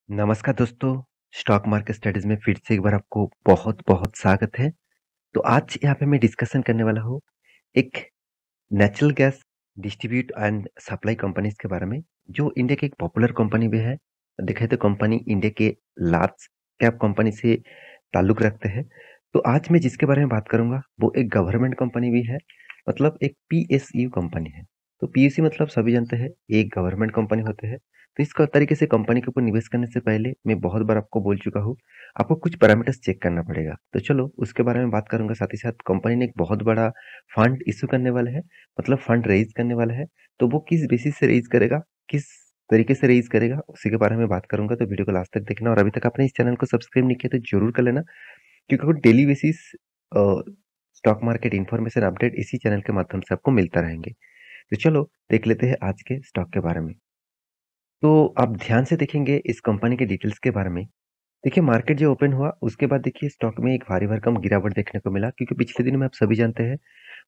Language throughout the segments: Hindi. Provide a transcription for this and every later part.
नमस्कार दोस्तों, स्टॉक मार्केट स्टडीज में फिर से एक बार आपको बहुत-बहुत स्वागत है। तो आज यहाँ पे मैं डिस्कशन करने वाला हूँ एक natural gas distribute and supply companies के बारे में, जो इंडिया की एक पॉपुलर कंपनी भी है। देखें तो कंपनी इंडिया के लार्ज कैप कंपनी से ताल्लुक रखते हैं। तो आज मैं जिसके बारे में बात करूँगा, वो एक गवर्नमेंट कंपनी भी है, मतलब एक पीएसयू कंपनी है। तो पीएसयू मतलब सभी जानते हैं, एक गवर्नमेंट कंपनी होते हैं। तो इस तरीके से कंपनी के ऊपर निवेश करने से पहले मैं बहुत बार आपको बोल चुका हूँ, आपको कुछ पैरामीटर्स चेक करना पड़ेगा। तो चलो उसके बारे में बात करूँगा, साथ ही साथ कंपनी ने एक बहुत बड़ा फंड इश्यू करने वाला है, मतलब फंड रेज़ करने वाला है। तो वो किस बेसिस से रेज़ करेगा, किस तरीके से रेज़ करेगा, उसी के बारे में बात करूँगा। तो वीडियो को लास्ट तक देखना, और अभी तक आपने इस चैनल को सब्सक्राइब नहीं किया तो ज़रूर कर लेना, क्योंकि वो डेली बेसिस अ, स्टॉक मार्केट इन्फॉर्मेशन अपडेट इसी चैनल के माध्यम से आपको मिलता रहेंगे। तो चलो देख लेते हैं आज के स्टॉक के बारे में। तो आप ध्यान से देखेंगे इस कंपनी के डिटेल्स के बारे में। देखिए, मार्केट जो ओपन हुआ उसके बाद देखिए स्टॉक में एक भारी भरकम गिरावट देखने को मिला, क्योंकि पिछले दिनों में आप सभी जानते हैं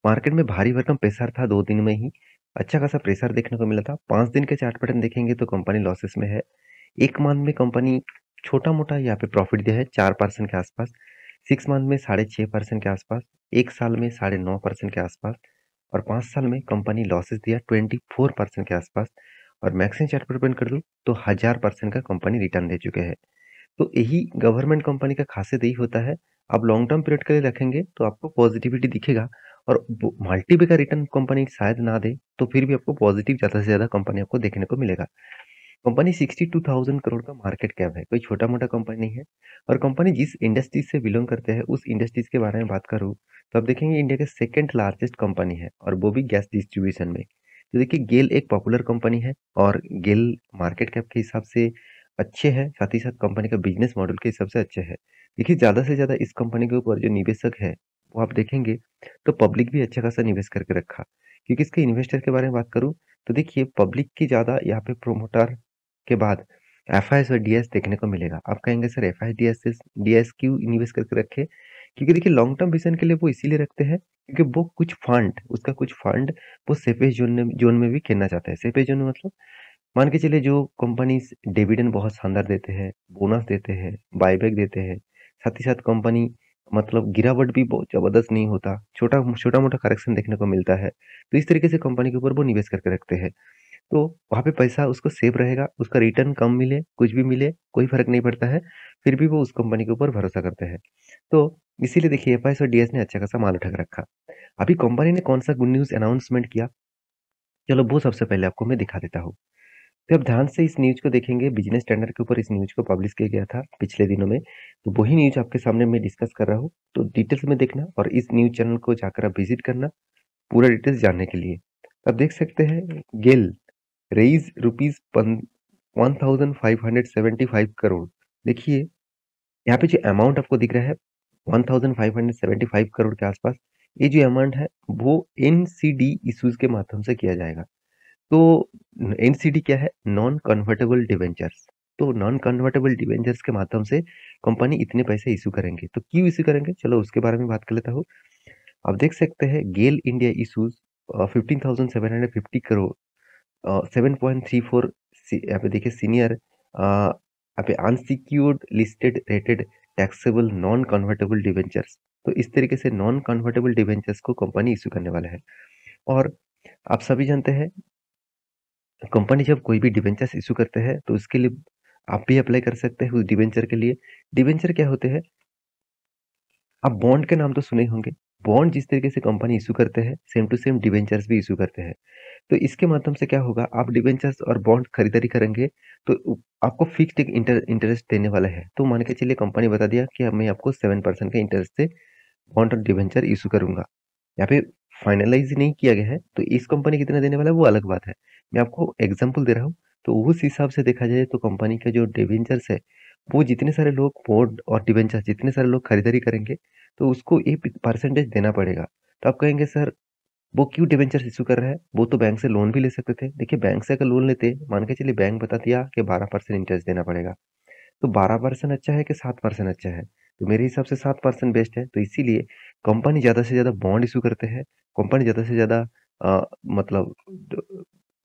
मार्केट में भारी भरकम प्रेशर था। 2 दिन में ही अच्छा खासा प्रेशर देखने को मिला था। 5 दिन के चार्ट पैटर्न देखेंगे तो कंपनी लॉसेस में है। 1 मंथ में कंपनी छोटा-मोटा यहाँ पे प्रॉफिट दिया है 4% के आसपास, 6 मंथ में 6.5% के आसपास, 1 साल में 9.5% के आसपास, और 5 साल में कंपनी लॉसेस दिया 24% के आसपास। और मैक्सिमम चार्ट पर ओपन कर दूँ तो 1000% का कंपनी रिटर्न दे चुके हैं। तो यही गवर्नमेंट कंपनी का खासियत यही होता है, आप लॉन्ग टर्म पीरियड के लिए रखेंगे तो आपको पॉजिटिविटी दिखेगा। और मल्टीपल का रिटर्न कंपनी शायद ना दे, तो फिर भी आपको पॉजिटिव ज़्यादा से ज़्यादा कंपनी आपको देखने को मिलेगा। कंपनी 62,000 करोड़ का मार्केट कैप है, कोई छोटा मोटा कंपनी नहीं है। और कंपनी जिस इंडस्ट्री से बिलोंग करते हैं उस इंडस्ट्रीज के बारे में बात करूँ तो आप देखेंगे इंडिया के सेकंड लार्जेस्ट कंपनी है, और वो भी गैस डिस्ट्रीब्यूशन में। तो देखिए, गेल एक पॉपुलर कंपनी है, और गेल मार्केट कैप के हिसाब से अच्छे है, साथ ही साथ कंपनी का बिजनेस मॉडल के हिसाब से अच्छे है। देखिए, ज्यादा से ज्यादा इस कंपनी के ऊपर जो निवेशक है वो आप देखेंगे तो पब्लिक भी अच्छा खासा निवेश करके रखा। क्योंकि इसके इन्वेस्टर के बारे में बात करूँ तो देखिए, पब्लिक की ज्यादा यहाँ पे प्रोमोटर के बाद एफआईएस और डीएस देखने को मिलेगा। आप कहेंगे सर एफआईएस डीएस से डीएस क्यों निवेश करके रखे? क्योंकि देखिए, लॉन्ग टर्म विजन के लिए वो इसीलिए रखते हैं क्योंकि वो कुछ फंड वो सेफेस्ट जोन में भी खेलना चाहता है। सेफेस्ट जोन में मतलब मान के चलिए, जो कंपनीज डिविडेंड बहुत शानदार देते हैं, बोनस देते हैं, बायबैक देते हैं, साथ ही साथ कंपनी मतलब गिरावट भी बहुत जबरदस्त नहीं होता, छोटा मोटा करेक्शन देखने को मिलता है। तो इस तरीके से कंपनी के ऊपर वो निवेश करके रखते हैं। तो वहाँ पे पैसा उसको सेफ रहेगा, उसका रिटर्न कम मिले, कुछ भी मिले, कोई फ़र्क नहीं पड़ता है, फिर भी वो उस कंपनी के ऊपर भरोसा करते हैं। तो इसीलिए देखिए एफआईएस और डीएस ने अच्छा खासा माल उठा के रखा। अभी कंपनी ने कौन-सा गुड न्यूज़ अनाउंसमेंट किया, चलो वो सबसे पहले आपको मैं दिखा देता हूँ। तो आप ध्यान से इस न्यूज़ को देखेंगे, बिज़नेस स्टैंडर्ड के ऊपर इस न्यूज़ को पब्लिश किया गया था पिछले दिनों में। तो वही न्यूज़ आपके सामने मैं डिस्कस कर रहा हूँ, तो डिटेल्स में देखना और इस न्यूज़ चैनल को जाकर आप विज़िट करना, पूरा डिटेल्स जानने के लिए। आप देख सकते हैं, गेल रेज़ रुपीज़ पन 1575 करोड़। देखिए, यहाँ पे जो अमाउंट आपको दिख रहा है 1575 करोड़ के आसपास, ये जो अमाउंट है वो एनसीडी इश्यूज के माध्यम से किया जाएगा। तो एनसीडी क्या है? Non convertible debentures. तो नॉन कन्वर्टेबल डिवेंचर्स के माध्यम से कंपनी इतने पैसे इशू करेंगे। तो क्यों इशू करेंगे, चलो उसके बारे में बात कर लेता हूँ। आप देख सकते हैं, गेल इंडिया इशूज 15,750 करोड़, 7.34 यहाँ पे देखिए सीनियर, यहाँ पे unsecured listed rated taxable non convertible debentures. तो इस तरीके से नॉन कन्वर्टेबल डिवेंचर्स को कंपनी इशू करने वाला है। और आप सभी जानते हैं, कंपनी जब कोई भी डिवेंचर्स इशू करते हैं तो उसके लिए आप भी अप्लाई कर सकते हैं उस डिवेंचर के लिए। डिवेंचर क्या होते हैं? आप बॉन्ड के नाम तो सुने ही होंगे। बॉन्ड जिस तरीके से कंपनी इशू करते हैं, सेम टू सेम डिवेंचर्स भी इशू करते हैं। तो इसके माध्यम से क्या होगा, आप डिबेंचर्स और बॉन्ड खरीदारी करेंगे तो आपको फिक्स्ड एक इंटरेस्ट देने वाला है। तो मान के चलिए कंपनी बता दिया कि अब मैं आपको 7% का इंटरेस्ट से बॉन्ड और डिबेंचर इशू करूंगा। यहाँ पे फाइनलाइज नहीं किया गया है, तो इस कंपनी कितना देने वाला है वो अलग बात है। मैं आपको एग्जाम्पल दे रहा हूँ। तो उस हिसाब से देखा जाए तो कंपनी का जो डिबेंचर्स है, वो जितने सारे लोग बॉन्ड और डिबेंचर जितने सारे लोग खरीदारी करेंगे तो उसको एक परसेंटेज देना पड़ेगा। तो आप कहेंगे सर वो क्यों डिबेंचर्स इश्यू कर रहा है? वो तो बैंक से लोन भी ले सकते थे। देखिए, बैंक से अगर लोन लेते, मान के चलिए बैंक बता दिया कि 12% इंटरेस्ट देना पड़ेगा। तो 12% अच्छा है कि 7% अच्छा है? तो मेरे हिसाब से 7% बेस्ट है। तो इसीलिए कंपनी ज़्यादा से ज़्यादा बॉन्ड इश्यू करते हैं। कंपनी ज़्यादा से ज़्यादा मतलब ड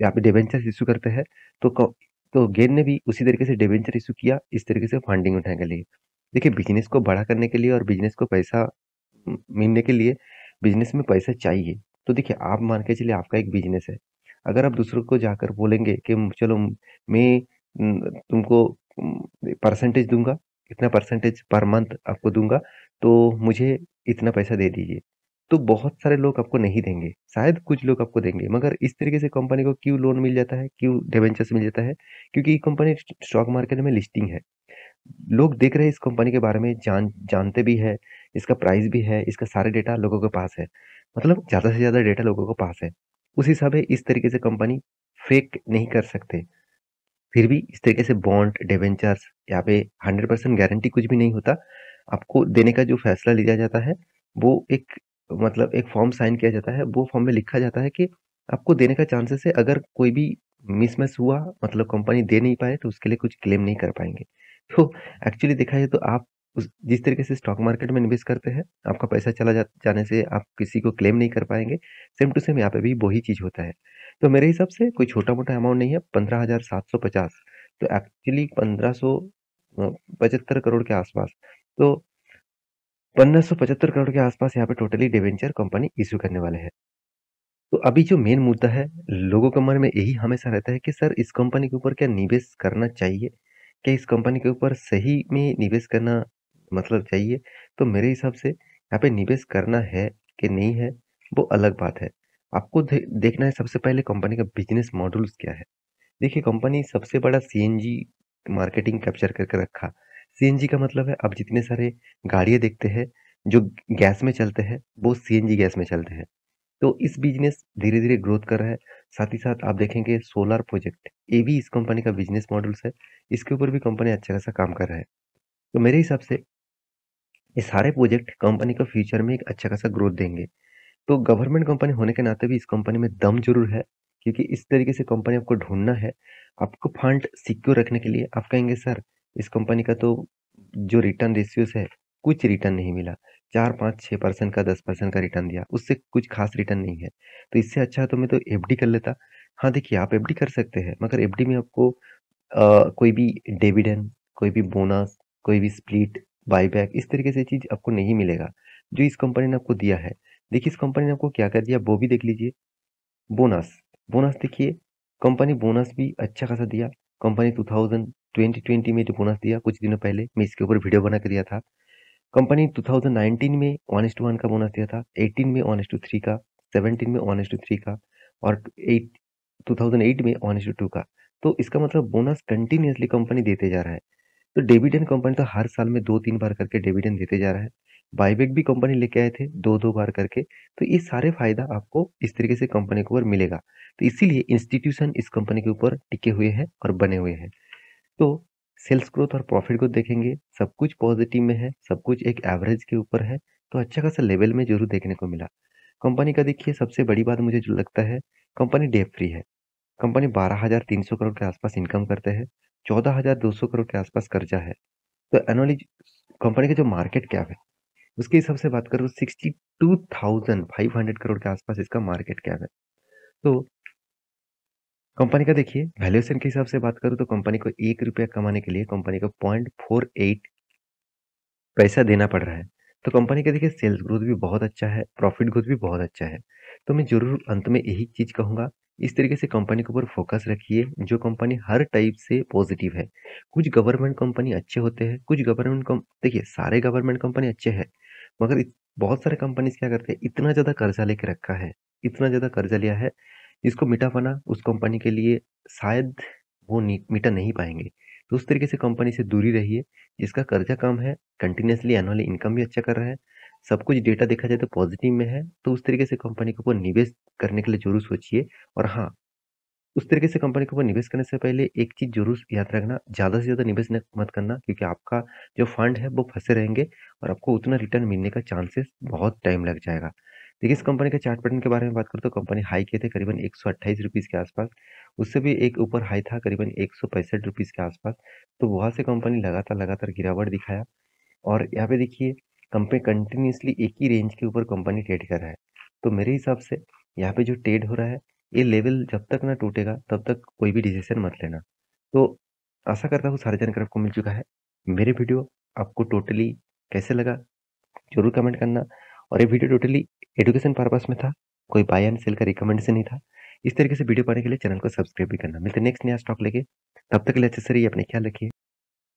यहाँ पे डिबेंचर्स इश्यू करते हैं। तो तो गेन ने भी उसी तरीके से डिबेंचर इश्यू किया, इस तरीके से फंडिंग उठाने के लिए। देखिए बिज़नेस को बड़ा करने के लिए और बिज़नेस को पैसा मिलने के लिए बिज़नेस में पैसा चाहिए। तो देखिए आप मान के चलिए आपका एक बिज़नेस है। अगर आप दूसरों को जाकर बोलेंगे कि चलो मैं तुमको परसेंटेज दूँगा, इतना परसेंटेज पर मंथ आपको दूँगा, तो मुझे इतना पैसा दे दीजिए। तो बहुत सारे लोग आपको नहीं देंगे, शायद कुछ लोग आपको देंगे, मगर इस तरीके से कंपनी को क्यों लोन मिल जाता है, क्यों डिबेंचर्स मिल जाता है? क्योंकि ये कंपनी स्टॉक मार्केट में लिस्टिंग है। लोग देख रहे हैं इस कंपनी के बारे में, जानते भी हैं, इसका प्राइस भी है, इसका सारे डेटा लोगों के पास है। मतलब ज़्यादा से ज़्यादा डेटा लोगों के पास है। उस हिसाब से इस तरीके से कंपनी फेक नहीं कर सकते। फिर भी इस तरीके से बॉन्ड, डिबेंचर्स यहाँ पे 100% गारंटी कुछ भी नहीं होता। आपको देने का जो फैसला लिया जाता है, वो एक मतलब एक फॉर्म साइन किया जाता है, वो फॉर्म में लिखा जाता है कि आपको देने का चांसेस है, अगर कोई भी मिसमैच हुआ मतलब कंपनी दे नहीं पाए तो उसके लिए कुछ क्लेम नहीं कर पाएँगे। तो एक्चुअली देखा जाए तो आप उस जिस तरीके से स्टॉक मार्केट में निवेश करते हैं, आपका पैसा चला जाने से आप किसी को क्लेम नहीं कर पाएँगे, सेम टू सेम यहाँ पे भी वही चीज़ होता है। तो मेरे हिसाब से कोई छोटा-मोटा अमाउंट नहीं है, 15,750 तो एक्चुअली 1500 75 करोड़ के आसपास। तो 1575 करोड़ के आसपास यहाँ पे टोटली डिबेंचर कंपनी इश्यू करने वाले हैं। तो अभी जो मेन मुद्दा है, लोगों के मन में यही हमेशा रहता है कि सर इस कंपनी के ऊपर क्या निवेश करना चाहिए? क्या इस कंपनी के ऊपर सही में निवेश करना मतलब चाहिए? तो मेरे हिसाब से यहाँ पे निवेश करना है कि नहीं है, वो अलग बात है। आपको देखना है सबसे पहले कंपनी का बिज़नेस मॉडल्स क्या है? देखिए कंपनी सबसे बड़ा सीएनजी मार्केटिंग कैप्चर करके रखा। सीएनजी का मतलब है आप जितने सारे गाड़ियाँ देखते हैं, जो गैस में चलते हैं, वो सीएनजी गैस में चलते हैं। तो इस बिज़नेस धीरे-धीरे ग्रोथ कर रहा है। साथ ही साथ आप देखेंगे सोलर प्रोजेक्ट, ये भी इस कंपनी का बिज़नेस मॉडल्स है। इसके ऊपर भी कंपनी अच्छा खासा काम कर रहा है। तो मेरे हिसाब से ये सारे प्रोजेक्ट कंपनी को फ्यूचर में एक अच्छा खासा ग्रोथ देंगे। तो गवर्नमेंट कंपनी होने के नाते भी इस कंपनी में दम ज़रूर है, क्योंकि इस तरीके से कंपनी आपको ढूँढना है, आपको फंड सिक्योर रखने के लिए आप कहेंगे सर इस कंपनी का तो जो रिटर्न रेशियोज़ है, कुछ रिटर्न नहीं मिला। 4, 5, 6% का 10% का रिटर्न दिया, उससे कुछ खास रिटर्न नहीं है। तो इससे अच्छा तो मैं तो एफडी कर लेता। हाँ, देखिए आप एफडी कर सकते हैं, मगर एफडी में आपको कोई भी डिविडेंड, कोई भी बोनस, कोई भी स्प्लिट, बायबैक इस तरीके से चीज़ आपको नहीं मिलेगा, जो इस कंपनी ने आपको दिया है। देखिए इस कंपनी ने आपको क्या-क्या दिया वो भी देख लीजिए। बोनस, बोनस देखिए कंपनी बोनस भी अच्छा खासा दिया। कंपनी 2020 में जो बोनस दिया कुछ दिनों पहले, मैं इसके ऊपर वीडियो बना के दिया था। कंपनी 2019 में 1:1 का बोनस दिया था, 18 में 1:3 का, 17 में 1:3 का और 2008 में 1:2 का। तो इसका मतलब बोनस कंटिन्यूअसली कंपनी देते जा रहा है। तो डिविडेंड कंपनी तो हर साल में 2-3 बार करके डिविडेंड देते जा रहा है। बायबैक भी कंपनी लेके आए थे 2-2 बार करके। तो ये सारे फ़ायदा आपको इस तरीके से कंपनी के ऊपर मिलेगा। तो इसीलिए इंस्टीट्यूशन इस कंपनी के ऊपर टिके हुए हैं और बने हुए हैं। तो सेल्स ग्रोथ और प्रॉफिट ग्रोथ देखेंगे, सब कुछ पॉजिटिव में है, सब कुछ एक एवरेज के ऊपर है, तो अच्छा खासा लेवल में ज़रूर देखने को मिला। कंपनी का देखिए सबसे बड़ी बात मुझे जो लगता है, कंपनी डेट फ्री है। कंपनी 12,300 करोड़ के आसपास इनकम करते हैं, 14,200 करोड़ के आसपास कर्जा है। तो एनुअली कंपनी का जो मार्केट कैप है, उसके हिसाब से बात करूँ 62,500 करोड़ के आसपास इसका मार्केट कैप है। तो कंपनी का देखिए वैल्यूएशन के हिसाब से बात करूँ तो कंपनी को ₹1 कमाने के लिए कंपनी को 0.48 पैसा देना पड़ रहा है। तो कंपनी का देखिए सेल्स ग्रोथ भी बहुत अच्छा है, प्रॉफिट ग्रोथ भी बहुत अच्छा है। तो मैं ज़रूर अंत में यही चीज़ कहूँगा, इस तरीके से कंपनी के ऊपर फ़ोकस रखिए, जो कंपनी हर टाइप से पॉज़िटिव है। कुछ गवर्नमेंट कंपनी अच्छे होते हैं, कुछ गवर्नमेंट कम देखिए सारे गवर्नमेंट कंपनी अच्छे हैं, मगर बहुत सारे कंपनीज़ क्या करते हैं, इतना ज़्यादा कर्ज़ा लेके रखा है, इतना ज़्यादा कर्ज़ा लिया है, इसको मिटा पाना उस कंपनी के लिए शायद वो मिटा नहीं पाएँगे। तो उस तरीके से कंपनी से दूरी रहिए, जिसका कर्ज़ा कम है कंटिन्यूअसली एनुअली इनकम भी अच्छा कर रहा है, सब कुछ डेटा देखा जाए तो पॉज़िटिव में है, तो उस तरीके से कंपनी के ऊपर निवेश करने के लिए ज़रूर सोचिए और हाँ, उस तरीके से कंपनी के ऊपर निवेश करने से पहले एक चीज़ ज़रूर याद रखना, ज़्यादा से ज़्यादा निवेश मत करना क्योंकि आपका जो फंड है वो फँसे रहेंगे और आपको उतना रिटर्न मिलने का चांसेस बहुत टाइम लग जाएगा। देखिए इस कंपनी के चार्ट पैटर्न के बारे में बात करूँ तो कंपनी हाई किए थे करीबन ₹128 के आसपास, उससे भी एक ऊपर हाई था करीबन ₹165 के आसपास, तो वहाँ से कंपनी लगातार गिरावट दिखाया और यहाँ पे देखिए कंपनी कंटिन्यूअसली एक ही रेंज के ऊपर कंपनी ट्रेड कर रहा है। तो मेरे हिसाब से यहाँ पे जो ट्रेड हो रहा है, ये लेवल जब तक ना टूटेगा तब तक कोई भी डिसीज़न मत लेना। तो आशा करता हूँ सारी जानकारी आपको मिल चुका है। मेरे वीडियो आपको टोटली कैसे लगा ज़रूर कमेंट करना। और ये वीडियो टोटली एजुकेशन पर्पस में था, कोई बाय एंड सेल का रिकमेंडेशन नहीं था। इस तरीके से वीडियो पाने के लिए चैनल को सब्सक्राइब भी करना। मिलते हैं नेक्स्ट नया स्टॉक लेके, तब तक के लिए अच्छे से रहिए, अपने ख्याल रखिए।